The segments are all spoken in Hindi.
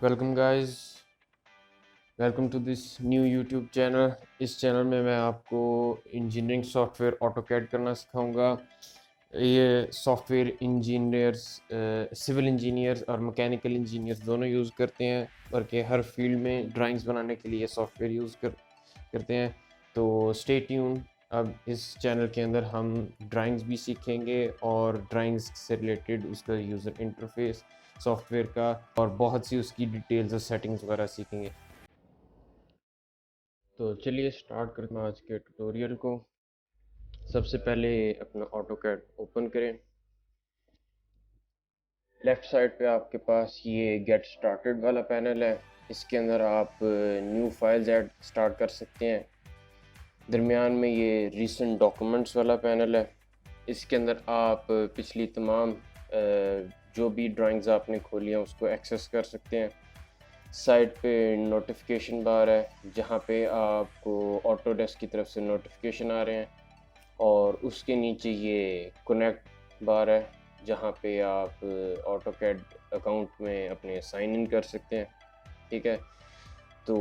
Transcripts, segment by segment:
Welcome guys, welcome to this new YouTube channel. इस चैनल में मैं आपको इंजीनियरिंग सॉफ्टवेयर ऑटोकैड करना सिखाऊंगा। ये सॉफ्टवेयर इंजीनियर्स, सिविल इंजीनियर्स और मैकेनिकल इंजीनियर्स दोनों यूज़ करते हैं, बल्कि हर फील्ड में ड्राइंग्स बनाने के लिए सॉफ्टवेयर करते हैं। तो स्टे ट्यून। अब इस चैनल के अंदर हम ड्राइंग्स भी सीखेंगे और ड्राइंग्स से रिलेटेड उसका यूज़र इंटरफेस सॉफ्टवेयर का और बहुत सी उसकी डिटेल्स और सेटिंग्स वगैरह सीखेंगे। तो चलिए स्टार्ट करते हैं आज के ट्यूटोरियल को। सबसे पहले अपना ऑटोकैड ओपन करें। लेफ़्ट साइड पे आपके पास ये गेट स्टार्टेड वाला पैनल है। इसके अंदर आप न्यू फाइल्स ऐड स्टार्ट कर सकते हैं। दरमियान में ये रीसेंट डॉक्यूमेंट्स वाला पैनल है। इसके अंदर आप पिछली तमाम जो भी ड्राइंग्स आपने खोली हैं उसको एक्सेस कर सकते हैं। साइड पे नोटिफिकेशन बार है जहाँ पे आपको ऑटोडेस्क की तरफ से नोटिफिकेशन आ रहे हैं, और उसके नीचे ये कनेक्ट बार है जहाँ पे आप ऑटोकैड अकाउंट में अपने साइन इन कर सकते हैं। ठीक है, तो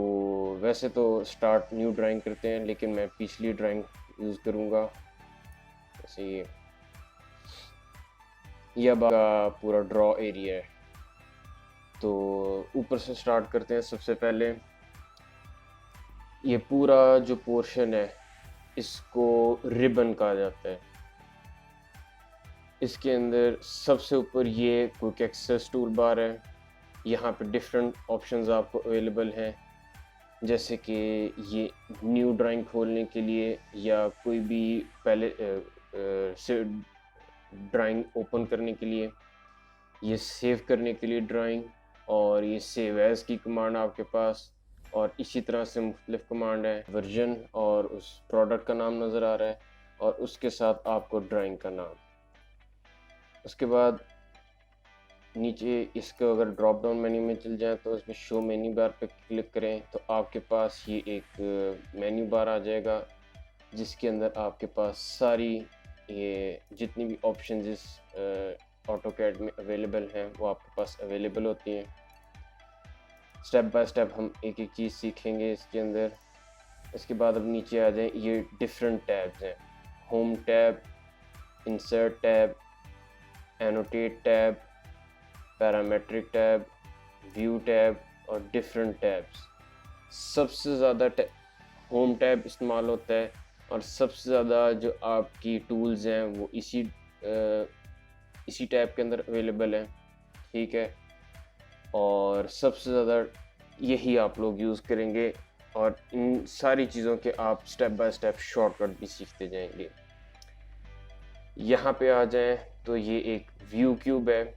वैसे तो स्टार्ट न्यू ड्राइंग करते हैं, लेकिन मैं पिछली ड्राइंग यूज़ करूँगा। जैसे ये अब आपका पूरा ड्रॉ एरिया है। तो ऊपर से स्टार्ट करते हैं। सबसे पहले ये पूरा जो पोर्शन है इसको रिबन कहा जाता है। इसके अंदर सबसे ऊपर ये क्विक एक्सेस टूल बार है। यहाँ पे डिफरेंट ऑप्शंस आपको अवेलेबल हैं, जैसे कि ये न्यू ड्राइंग खोलने के लिए या कोई भी पहले से ड्राइंग ओपन करने के लिए, ये सेव करने के लिए ड्राइंग, और ये सेव एज की कमांड आपके पास, और इसी तरह से मुख्तलिफ कमांड है। वर्जन और उस प्रोडक्ट का नाम नज़र आ रहा है, और उसके साथ आपको ड्राइंग का नाम। उसके बाद नीचे इसको अगर ड्रॉप डाउन मेन्यू में चल जाए तो इसमें शो मेन्यू बार पे क्लिक करें तो आपके पास ये एक मेन्यू बार आ जाएगा, जिसके अंदर आपके पास सारी ये जितनी भी ऑप्शन इस ऑटोकैड में अवेलेबल हैं वो आपके पास अवेलेबल होती हैं। स्टेप बाय स्टेप हम एक एक चीज़ सीखेंगे इसके अंदर। इसके बाद अब नीचे आ जाए, ये डिफरेंट टैब्स हैं। Home tab, insert tab, annotate tab, parametric tab, view tab और डिफरेंट टैब्स। सबसे ज़्यादा होम टैब इस्तेमाल होता है, और सबसे ज़्यादा जो आपकी टूल्स हैं वो इसी टैब के अंदर अवेलेबल हैं। ठीक है, और सबसे ज़्यादा यही आप लोग यूज़ करेंगे, और इन सारी चीज़ों के आप स्टेप बाय स्टेप शॉर्टकट भी सीखते जाएंगे। यहाँ पे आ जाएं तो ये एक व्यू क्यूब है।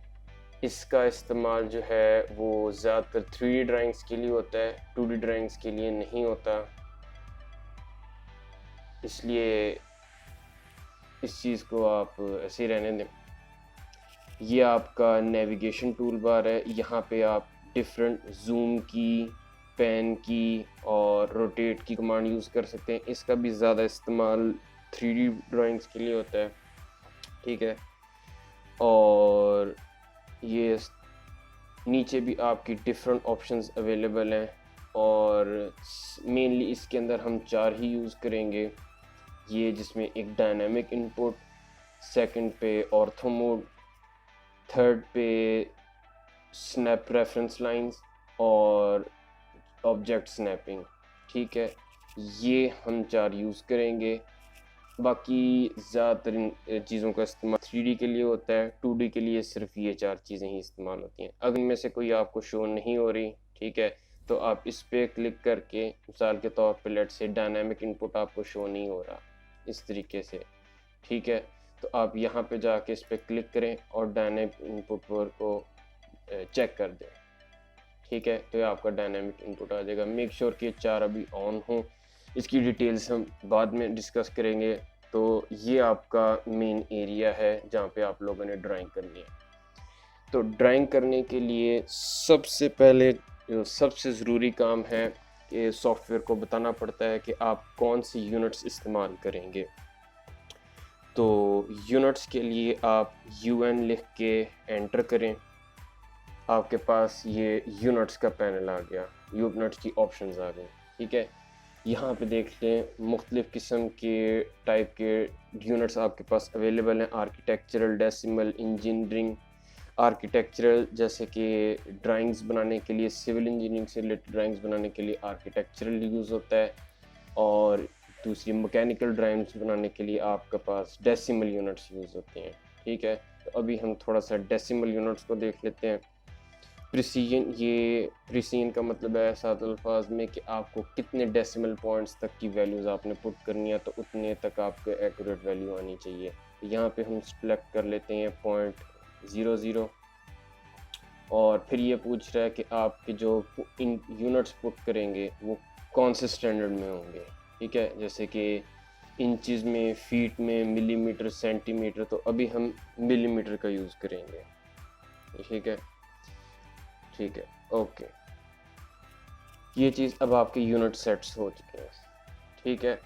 इसका इस्तेमाल जो है वो ज़्यादातर 3D ड्राइंग्स के लिए होता है, 2D ड्राइंग्स के लिए नहीं होता, इसलिए इस चीज़ को आप ऐसे ही रहने दें। ये आपका नेविगेशन टूल बार है। यहाँ पे आप डिफरेंट जूम की, पैन की और रोटेट की कमांड यूज़ कर सकते हैं। इसका भी ज़्यादा इस्तेमाल 3D ड्राइंग्स के लिए होता है। ठीक है, और ये नीचे भी आपकी डिफरेंट ऑप्शंस अवेलेबल हैं, और मेनली इसके अंदर हम 4 ही यूज़ करेंगे। ये जिसमें एक डायनामिक इनपुट, सेकंड पे ऑर्थो मोड, थर्ड पे स्नैप रेफरेंस लाइंस और ऑब्जेक्ट स्नैपिंग। ठीक है, ये हम 4 यूज़ करेंगे। बाकी ज़्यादातर इन चीज़ों का इस्तेमाल 3D के लिए होता है, 2D के लिए सिर्फ ये 4 चीज़ें ही इस्तेमाल होती हैं। अगर इनमें से कोई आपको शो नहीं हो रही, ठीक है, तो आप इस पे क्लिक करके, मिसाल के तौर पे लेट्स से डायनामिक इनपुट आपको शो नहीं हो रहा इस तरीके से, ठीक है, तो आप यहाँ पे जाके इस पे क्लिक करें और डायनामिक इनपुट को चेक कर दें। ठीक है, तो ये आपका डायनामिक इनपुट आ जाएगा। मेक श्योर कि 4 अभी ऑन हो। इसकी डिटेल्स हम बाद में डिस्कस करेंगे। तो ये आपका मेन एरिया है जहाँ पे आप लोगों ने ड्राइंग करनी है। तो ड्राइंग करने के लिए सबसे पहले जो सबसे ज़रूरी काम है कि सॉफ्टवेयर को बताना पड़ता है कि आप कौन सी यूनिट्स इस्तेमाल करेंगे। तो यूनिट्स के लिए आप UN लिख के एंटर करें। आपके पास ये यूनिट्स का पैनल आ गया, यूनिट्स की ऑप्शंस आ गई। ठीक है, यहाँ पे देख लें मुख्तलिफ़ किस्म के टाइप के यूनिट्स आपके पास अवेलेबल हैं। Architectural, decimal, engineering. आर्किटेक्चरल जैसे कि ड्राइंग्स बनाने के लिए, सिविल इंजीनियरिंग से रिलेटेड ड्राइंग्स बनाने के लिए आर्किटेक्चरल यूज़ होता है, और दूसरी मैकेनिकल ड्राइंग्स बनाने के लिए आपके पास डेसिमल यूनिट्स यूज़ होते हैं। ठीक है, तो अभी हम थोड़ा सा डेसिमल यूनिट्स को देख लेते हैं। प्रिसीजन, ये प्रिसीजन का मतलब है सात अल्फाज में कि आपको कितने डेसिमल पॉइंट्स तक की वैल्यूज़ आपने पुट करनी है, तो उतने तक आपको एक्यूरेट वैल्यू आनी चाहिए। यहाँ पे हम सेलेक्ट कर लेते हैं 0.00, और फिर ये पूछ रहा है कि आपके जो इन यूनिट्स पुट करेंगे वो कौन से स्टैंडर्ड में होंगे। ठीक है, जैसे कि इंचज़ में, फीट में, मिलीमीटर, सेंटीमीटर, तो अभी हम मिलीमीटर का यूज़ करेंगे। ठीक है, ठीक है, ओके। ये चीज़ अब आपके यूनिट सेट्स हो चुके हैं। ठीक है,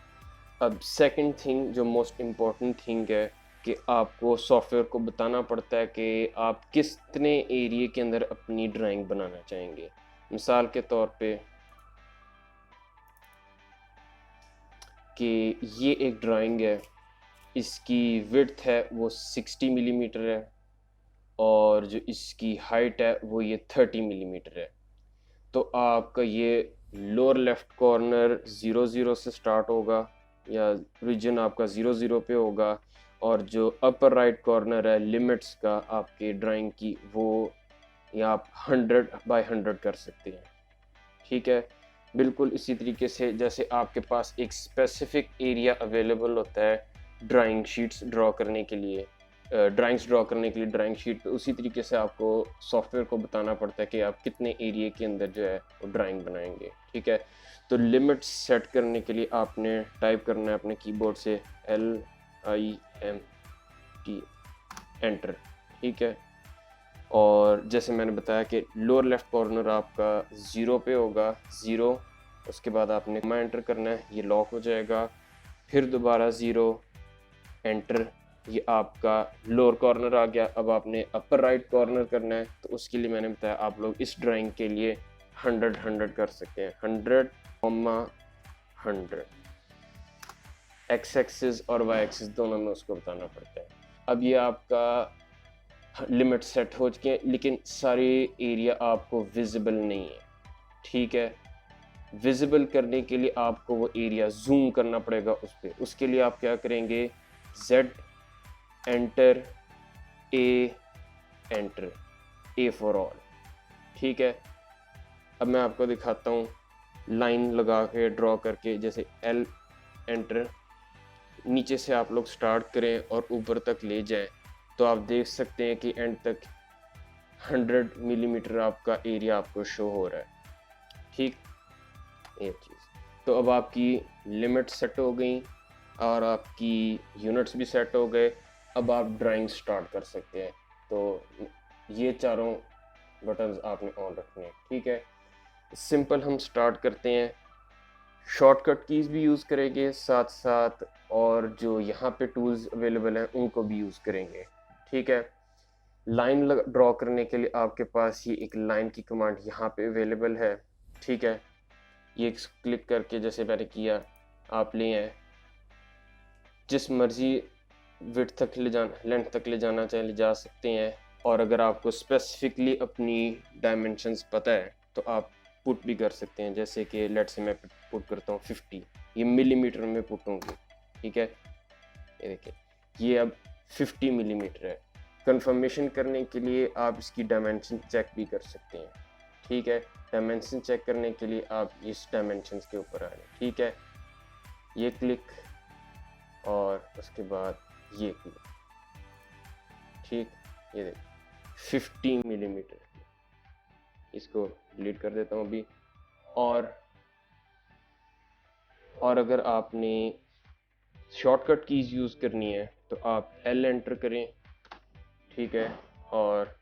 अब सेकंड थिंग जो मोस्ट इम्पॉर्टेंट थिंग है कि आपको सॉफ्टवेयर को बताना पड़ता है कि आप कितने एरिया के अंदर अपनी ड्राइंग बनाना चाहेंगे। मिसाल के तौर पे कि ये एक ड्राइंग है, इसकी विड्थ है वो 60 मिलीमीटर है, और जो इसकी हाइट है वो ये 30 मिलीमीटर है। तो आपका ये लोअर लेफ्ट कॉर्नर 0 0 से स्टार्ट होगा, या रीजन आपका 0 0 पे होगा, और जो अपर राइट कॉर्नर है लिमिट्स का आपके ड्राइंग की, वो या आप 100 बाय 100 कर सकते हैं। ठीक है, बिल्कुल इसी तरीके से जैसे आपके पास एक स्पेसिफिक एरिया अवेलेबल होता है ड्राइंग शीट्स ड्रॉ करने के लिए, ड्राइंग्स ड्रॉ करने के लिए ड्राइंग शीट पे, उसी तरीके से आपको सॉफ्टवेयर को बताना पड़ता है कि आप कितने एरिया के अंदर जो है वो ड्राइंग बनाएंगे। ठीक है, तो लिमिट सेट करने के लिए आपने टाइप करना है अपने कीबोर्ड से LIMT, एंटर। ठीक है, और जैसे मैंने बताया कि लोअर लेफ्ट कॉर्नर आपका 0 पे होगा, 0, उसके बाद आपने कॉमा एंटर करना है, ये लॉक हो जाएगा, फिर दोबारा 0, एंटर, ये आपका लोअर कॉर्नर आ गया। अब आपने अपर राइट कॉर्नर करना है, तो उसके लिए मैंने बताया आप लोग इस ड्राइंग के लिए 100 कर सकते हैं, 100, एक्स एक्सिस और वाई एक्सिस दोनों में उसको बताना पड़ता है। अब ये आपका लिमिट सेट हो चुके हैं, लेकिन सारे एरिया आपको विजिबल नहीं है। ठीक है, विजिबल करने के लिए आपको वो एरिया जूम करना पड़ेगा उस पर। उसके लिए आप क्या करेंगे, Z, enter, enter, A for all. ठीक है, अब मैं आपको दिखाता हूँ लाइन लगा के ड्रॉ करके, जैसे L, एंटर, नीचे से आप लोग स्टार्ट करें और ऊपर तक ले जाएं, तो आप देख सकते हैं कि एंड तक 100 मिलीमीटर आपका एरिया आपको शो हो रहा है। ठीक, ये चीज़, तो अब आपकी लिमिट सेट हो गई और आपकी यूनिट्स भी सेट हो गए। अब आप ड्राइंग स्टार्ट कर सकते हैं। तो ये चारों बटन्स आपने ऑन रखने हैं। ठीक है, सिंपल हम स्टार्ट करते हैं। शॉर्टकट कीज़ भी यूज़ करेंगे साथ साथ, और जो यहाँ पे टूल्स अवेलेबल हैं उनको भी यूज़ करेंगे। ठीक है, लाइन ड्रॉ करने के लिए आपके पास ये एक लाइन की कमांड यहाँ पे अवेलेबल है। ठीक है, ये क्लिक करके जैसे मैंने किया, आप ले आए, जिस मर्जी विड्थ तक ले जाना, लेंथ तक ले जाना चाहे ले जा सकते हैं। और अगर आपको स्पेसिफिकली अपनी डायमेंशंस पता है तो आप पुट भी कर सकते हैं, जैसे कि लेट से मैं पुट करता हूँ 50, ये मिलीमीटर में पुट होंगे। ठीक है, ये देखिए, ये अब 50 मिलीमीटर है। कंफर्मेशन करने के लिए आप इसकी डायमेंशन चेक भी कर सकते हैं। ठीक है, डायमेंशन चेक करने के लिए आप इस डायमेंशन के ऊपर आ रहे हैं। ठीक है, ये क्लिक और उसके बाद ये क्लिक। ठीक, ये देखिए 50 मिलीमीटर, इसको डिलीट कर देता हूँ अभी। और अगर आपने शॉर्टकट कीज़ यूज़ करनी है तो आप L एंटर करें। ठीक है, और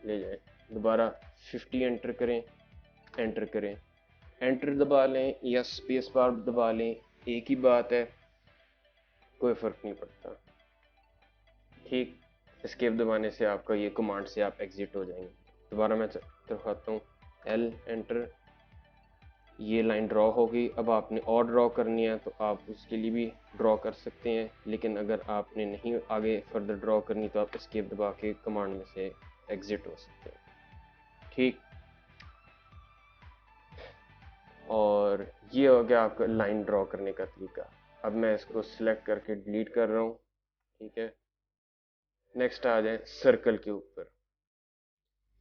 ले जाएं, दोबारा 50 एंटर करें, एंटर करें, एंटर दबा लें या स्पेस बार दबा लें, एक ही बात है, कोई फ़र्क नहीं पड़ता। ठीक, एस्केप दबाने से आपका ये कमांड से आप एग्जिट हो जाएंगे। दोबारा मैं दिखाता हूँ, एल एंटर, ये लाइन ड्रॉ हो गई। अब आपने और ड्रॉ करनी है तो आप उसके लिए भी ड्रॉ कर सकते हैं, लेकिन अगर आपने नहीं आगे फर्दर ड्रॉ करनी तो आप एस्केप दबा के कमांड में से एग्जिट हो सकते हैं। ठीक, और ये हो गया आपका लाइन ड्रॉ करने का तरीका। अब मैं इसको सिलेक्ट करके डिलीट कर रहा हूँ। ठीक है, नेक्स्ट आ जाए सर्कल के ऊपर।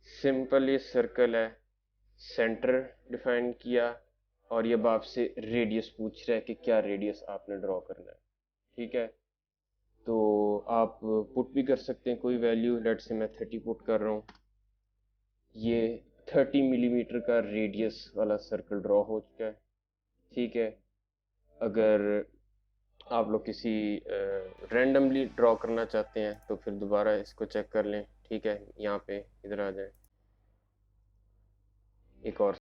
सिंपल ये सर्कल है, सेंटर डिफाइन किया, और ये अब आपसे रेडियस पूछ रहा है कि क्या रेडियस आपने ड्रॉ करना है। ठीक है, तो आप पुट भी कर सकते हैं कोई वैल्यू, लेट से मैं 30 पुट कर रहा हूँ। ये 30 मिलीमीटर का रेडियस वाला सर्कल ड्रॉ हो चुका है। ठीक है, अगर आप लोग किसी रैंडमली ड्रॉ करना चाहते हैं तो फिर दोबारा इसको चेक कर लें। ठीक है, यहाँ पे इधर आ जाए, एक और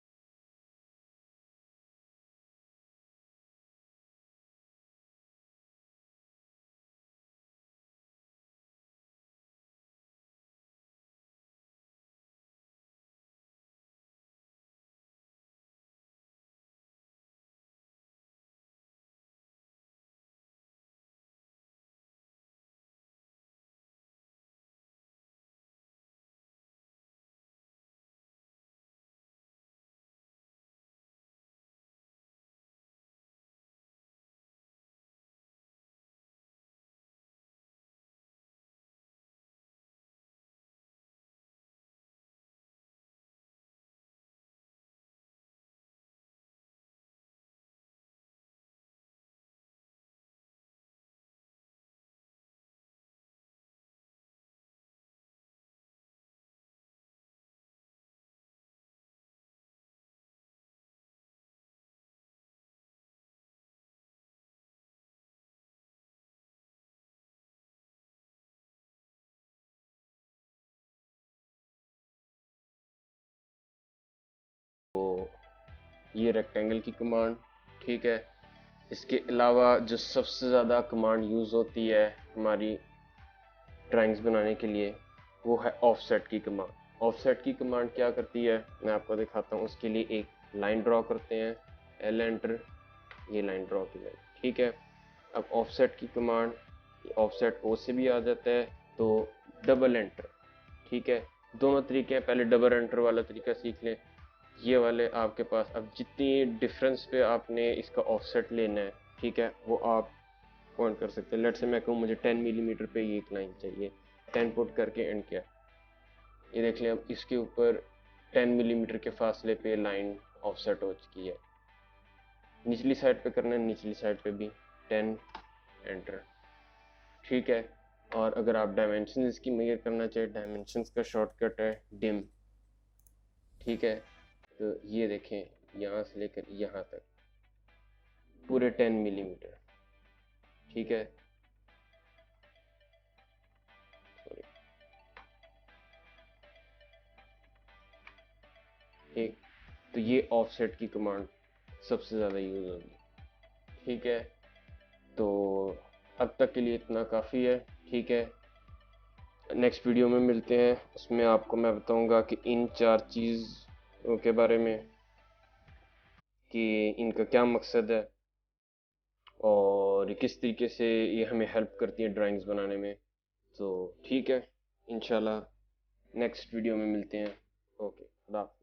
ये रेक्टेंगल की कमांड। ठीक है, इसके अलावा जो सबसे ज़्यादा कमांड यूज़ होती है हमारी ड्राइंग्स बनाने के लिए, वो है ऑफसेट की कमांड। ऑफसेट की कमांड क्या करती है मैं आपको दिखाता हूँ। उसके लिए एक लाइन ड्रॉ करते हैं, एल एंटर, ये लाइन ड्रॉ की मैंने। ठीक है, अब ऑफसेट की कमांड, ऑफसेट ओ से भी आ जाता है, तो डबल एंटर। ठीक है, दोनों तरीके हैं, पहले डबल एंटर वाला तरीका सीख लें। ये वाले आपके पास, अब जितनी डिफरेंस पे आपने इसका ऑफसेट लेना है, ठीक है, वो आप पॉइंट कर सकते हैं। लेट से मैं कहूँ मुझे 10 मिलीमीटर पे ये एक लाइन चाहिए, 10 पुट करके एंड किया। ये देख लें, अब इसके ऊपर 10 मिलीमीटर के फासले पे लाइन ऑफसेट हो चुकी है। निचली साइड पे करना है, निचली साइड पे भी 10 एंटर। ठीक है, और अगर आप डायमेंशन इसकी मेजर करना चाहे, डायमेंशन का शॉर्टकट है डिम। ठीक है, तो ये देखें, यहाँ से लेकर यहाँ तक पूरे 10 मिलीमीटर। ठीक है, सॉरी, ठीक, तो ये ऑफसेट की कमांड सबसे ज़्यादा यूज़ होगी। ठीक है, तो अब तक के लिए इतना काफ़ी है। ठीक है, नेक्स्ट वीडियो में मिलते हैं, उसमें आपको मैं बताऊंगा कि इन 4 चीज़ों के बारे में कि इनका क्या मकसद है और किस तरीके से ये हमें हेल्प करती है ड्राइंग्स बनाने में। तो ठीक है, इंशाल्लाह नेक्स्ट वीडियो में मिलते हैं। ओके, खुदा हाफ़िज़।